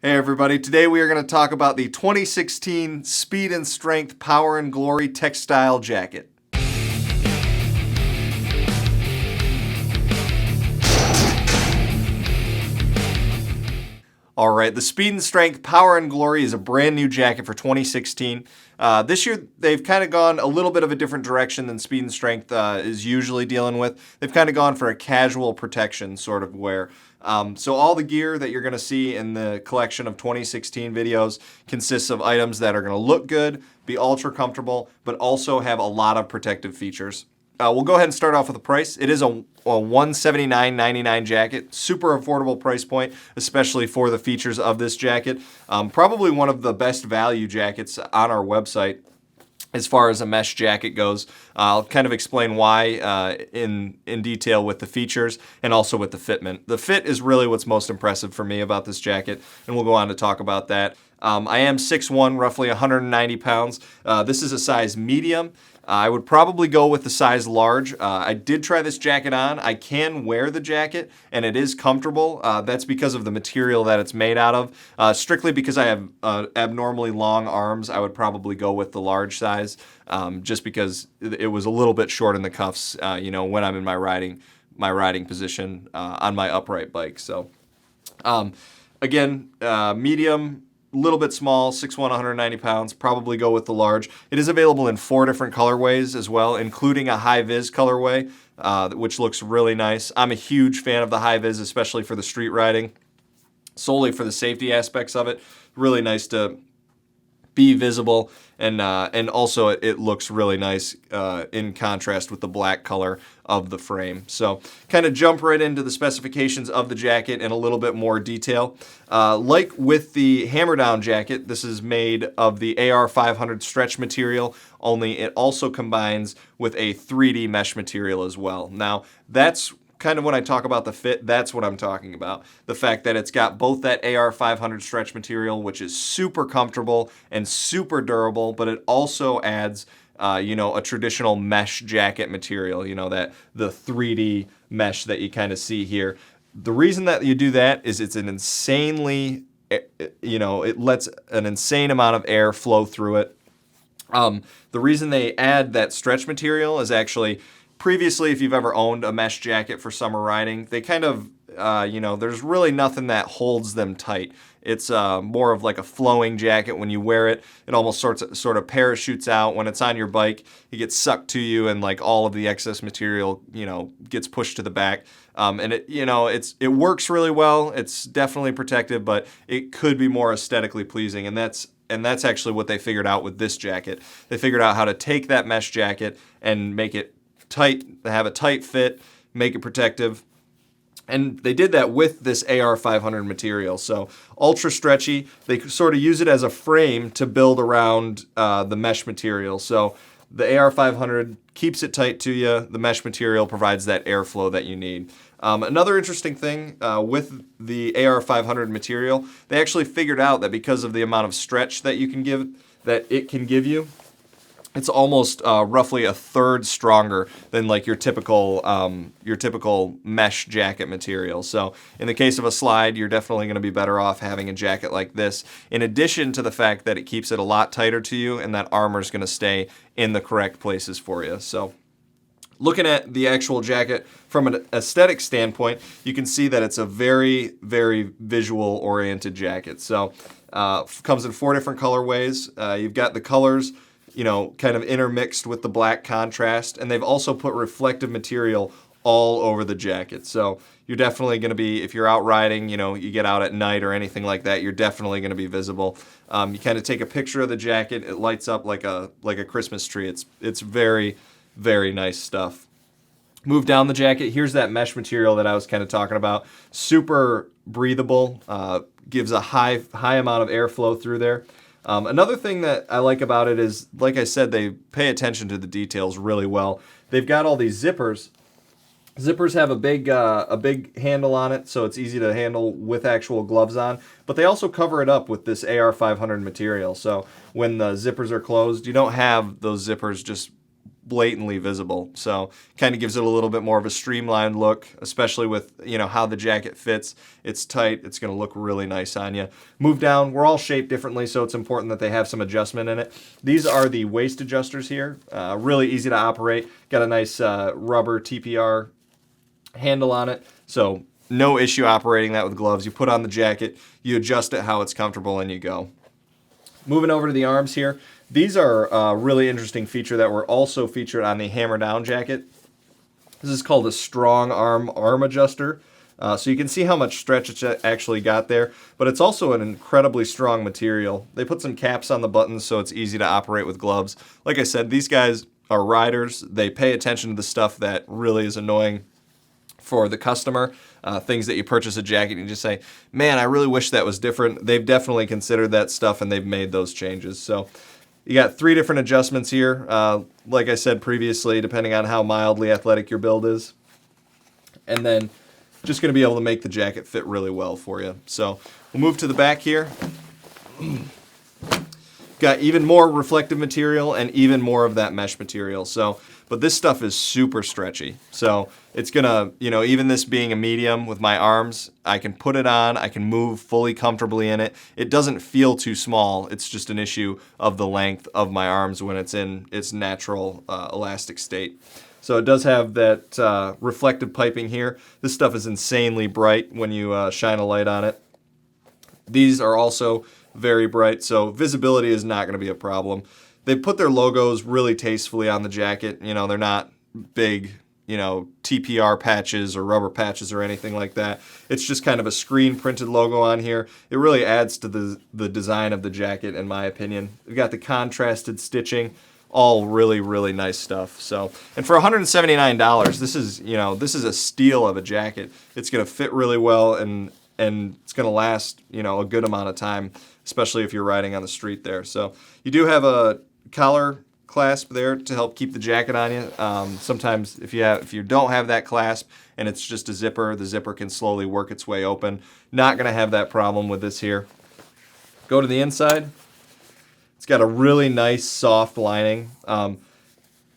Hey everybody, today we are going to talk about the 2016 Speed and Strength Power and Glory Textile Jacket. Alright, the Speed and Strength Power and Glory is a brand new jacket for 2016. This year they've kind of gone a little bit of a different direction than Speed and Strength is usually dealing with. They've kind of gone for a casual protection sort of wear. So all the gear that you're going to see in the collection of 2016 videos consists of items that are going to look good, be ultra comfortable, but also have a lot of protective features. We'll go ahead and start off with the price. It is a $179.99 jacket, super affordable price point, especially for the features of this jacket. Probably one of the best value jackets on our website as far as a mesh jacket goes. I'll kind of explain why in detail with the features and also with the fitment. The fit is really what's most impressive for me about this jacket, and we'll go on to talk about that. I am 6'1", roughly 190 pounds. This is a size medium. I would probably go with the size large. I did try this jacket on. I can wear the jacket, and it is comfortable. That's because of the material that it's made out of. Strictly because I have abnormally long arms, I would probably go with the large size, just because it was a little bit short in the cuffs, when I'm in my riding position on my upright bike. So, again, medium. A little bit small, 6'1", 190 pounds, probably go with the large. It is available in 4 different colorways as well, including a high-vis colorway, which looks really nice. I'm a huge fan of the high-vis, especially for the street riding, solely for the safety aspects of it. Really nice to be visible, and also it looks really nice in contrast with the black color of the frame. So kind of jump right into the specifications of the jacket in a little bit more detail. Like with the hammer down jacket, this is made of the AR500 stretch material, only it also combines with a 3D mesh material as well. Now that's kind of when I talk about the fit, that's what I'm talking about. The fact that it's got both that AR500 stretch material, which is super comfortable and super durable, but it also adds, a traditional mesh jacket material, that the 3D mesh that you kind of see here. The reason that you do that is it's an insanely, it lets an insane amount of air flow through it. The reason they add that stretch material is actually, previously, if you've ever owned a mesh jacket for summer riding, they kind of, there's really nothing that holds them tight. It's more of like a flowing jacket. When you wear it, it almost sort of parachutes out. When it's on your bike, it gets sucked to you, and like all of the excess material, gets pushed to the back. And it works really well. It's definitely protective, but it could be more aesthetically pleasing, and that's actually what they figured out with this jacket. They figured out how to take that mesh jacket and make it tight, have a tight fit, make it protective. And they did that with this AR500 material. So ultra stretchy. They sort of use it as a frame to build around the mesh material. So the AR500 keeps it tight to you. The mesh material provides that airflow that you need. Another interesting thing with the AR500 material, they actually figured out that because of the amount of stretch that it can give you, it's almost roughly a third stronger than like your typical mesh jacket material. So in the case of a slide, you're definitely going to be better off having a jacket like this, in addition to the fact that it keeps it a lot tighter to you, and that armor is going to stay in the correct places for you. So looking at the actual jacket from an aesthetic standpoint, you can see that it's a very, very visual-oriented jacket. So comes in 4 different colorways. You've got the colors, kind of intermixed with the black contrast, and they've also put reflective material all over the jacket. So you're definitely going to be, if you're out riding, you get out at night or anything like that, you're definitely going to be visible. You kind of take a picture of the jacket, it lights up like a Christmas tree. It's very, very nice stuff. Move down the jacket. Here's that mesh material that I was kind of talking about. Super breathable, gives a high amount of airflow through there. Another thing that I like about it is, like I said, they pay attention to the details really well. They've got all these zippers. Zippers have a big handle on it, so it's easy to handle with actual gloves on. But they also cover it up with this AR500 material. So when the zippers are closed, you don't have those zippers just blatantly visible. So kind of gives it a little bit more of a streamlined look, especially with, you know, how the jacket fits. It's tight. It's going to look really nice on you. Move down. We're all shaped differently, so it's important that they have some adjustment in it. These are the waist adjusters here. Really easy to operate. Got a nice rubber TPR handle on it. So no issue operating that with gloves. You put on the jacket, you adjust it how it's comfortable, and you go. Moving over to the arms here. These are a really interesting feature that were also featured on the Hammer Down jacket. This is called a strong arm adjuster. So you can see how much stretch it's actually got there, but it's also an incredibly strong material. They put some caps on the buttons so it's easy to operate with gloves. Like I said, these guys are riders. They pay attention to the stuff that really is annoying for the customer. Things that you purchase a jacket and you just say, man, I really wish that was different. They've definitely considered that stuff and they've made those changes. So you got 3 different adjustments here. Like I said previously, depending on how mildly athletic your build is. And then just going to be able to make the jacket fit really well for you. So we'll move to the back here. Got even more reflective material and even more of that mesh material. But this stuff is super stretchy. So it's gonna, you know, even this being a medium with my arms, I can put it on, I can move fully comfortably in it. It doesn't feel too small. It's just an issue of the length of my arms when it's in its natural elastic state. So it does have that reflective piping here. This stuff is insanely bright when you shine a light on it. These are also very bright, so visibility is not going to be a problem. They put their logos really tastefully on the jacket. You know, they're not big, you know, TPR patches or rubber patches or anything like that. It's just kind of a screen printed logo on here. It really adds to the design of the jacket, in my opinion. We've got the contrasted stitching, all really, really nice stuff. So, and for $179, this is a steal of a jacket. It's going to fit really well and it's going to last, you know, a good amount of time, especially if you're riding on the street there. So you do have a collar clasp there to help keep the jacket on you. Sometimes if you don't have that clasp and it's just a zipper, the zipper can slowly work its way open. Not going to have that problem with this here. Go to the inside. It's got a really nice soft lining.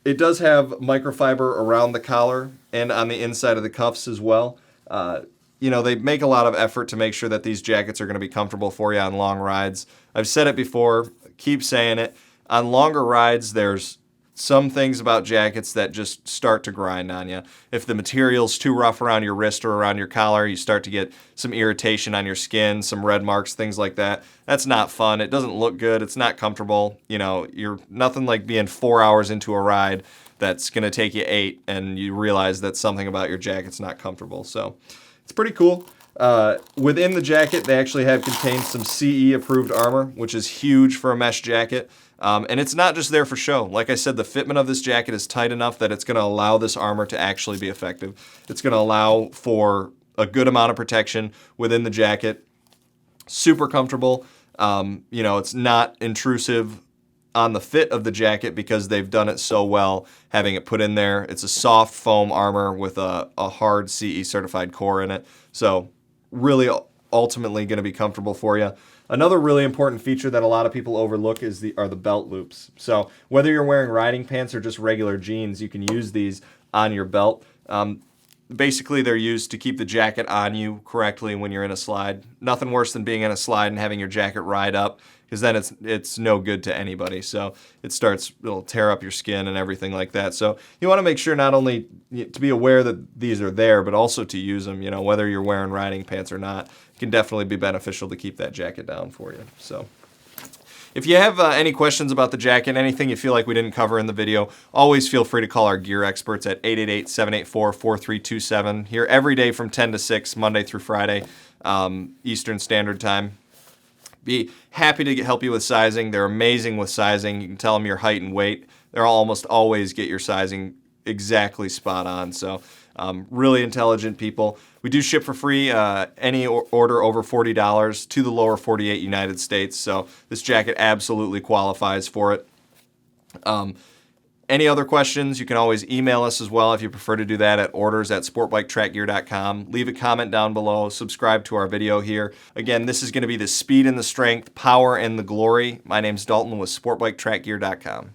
It does have microfiber around the collar and on the inside of the cuffs as well. You know, they make a lot of effort to make sure that these jackets are going to be comfortable for you on long rides. I've said it before, keep saying it. On longer rides, there's some things about jackets that just start to grind on you. If the material's too rough around your wrist or around your collar, you start to get some irritation on your skin, some red marks, things like that. That's not fun. It doesn't look good. It's not comfortable. You know, you're nothing like being 4 hours into a ride that's going to take you 8 and you realize that something about your jacket's not comfortable. So it's pretty cool. Within the jacket, they actually have contained some CE approved armor, which is huge for a mesh jacket. And it's not just there for show. Like I said, the fitment of this jacket is tight enough that it's going to allow this armor to actually be effective. It's going to allow for a good amount of protection within the jacket. Super comfortable. You know, it's not intrusive on the fit of the jacket because they've done it so well having it put in there. It's a soft foam armor with a hard CE certified core in it. So really ultimately going to be comfortable for you. Another really important feature that a lot of people overlook are the belt loops. So whether you're wearing riding pants or just regular jeans, you can use these on your belt. Basically, they're used to keep the jacket on you correctly when you're in a slide. Nothing worse than being in a slide and having your jacket ride up, because then it's no good to anybody. So it'll tear up your skin and everything like that. So you want to make sure not only to be aware that these are there, but also to use them. You know, whether you're wearing riding pants or not, it can definitely be beneficial to keep that jacket down for you. So if you have any questions about the jacket, anything you feel like we didn't cover in the video, always feel free to call our gear experts at 888-784-4327. Here every day from 10 to 6, Monday through Friday, Eastern Standard Time. Be happy to help you with sizing. They're amazing with sizing. You can tell them your height and weight. They'll almost always get your sizing exactly spot on. So really intelligent people. We do ship for free any order over $40 to the lower 48 United States. So this jacket absolutely qualifies for it. Any other questions, you can always email us as well if you prefer to do that at orders@sportbiketrackgear.com. Leave a comment down below. Subscribe to our video here. Again, this is going to be the speed and the strength, power and the glory. My name's Dalton with sportbiketrackgear.com.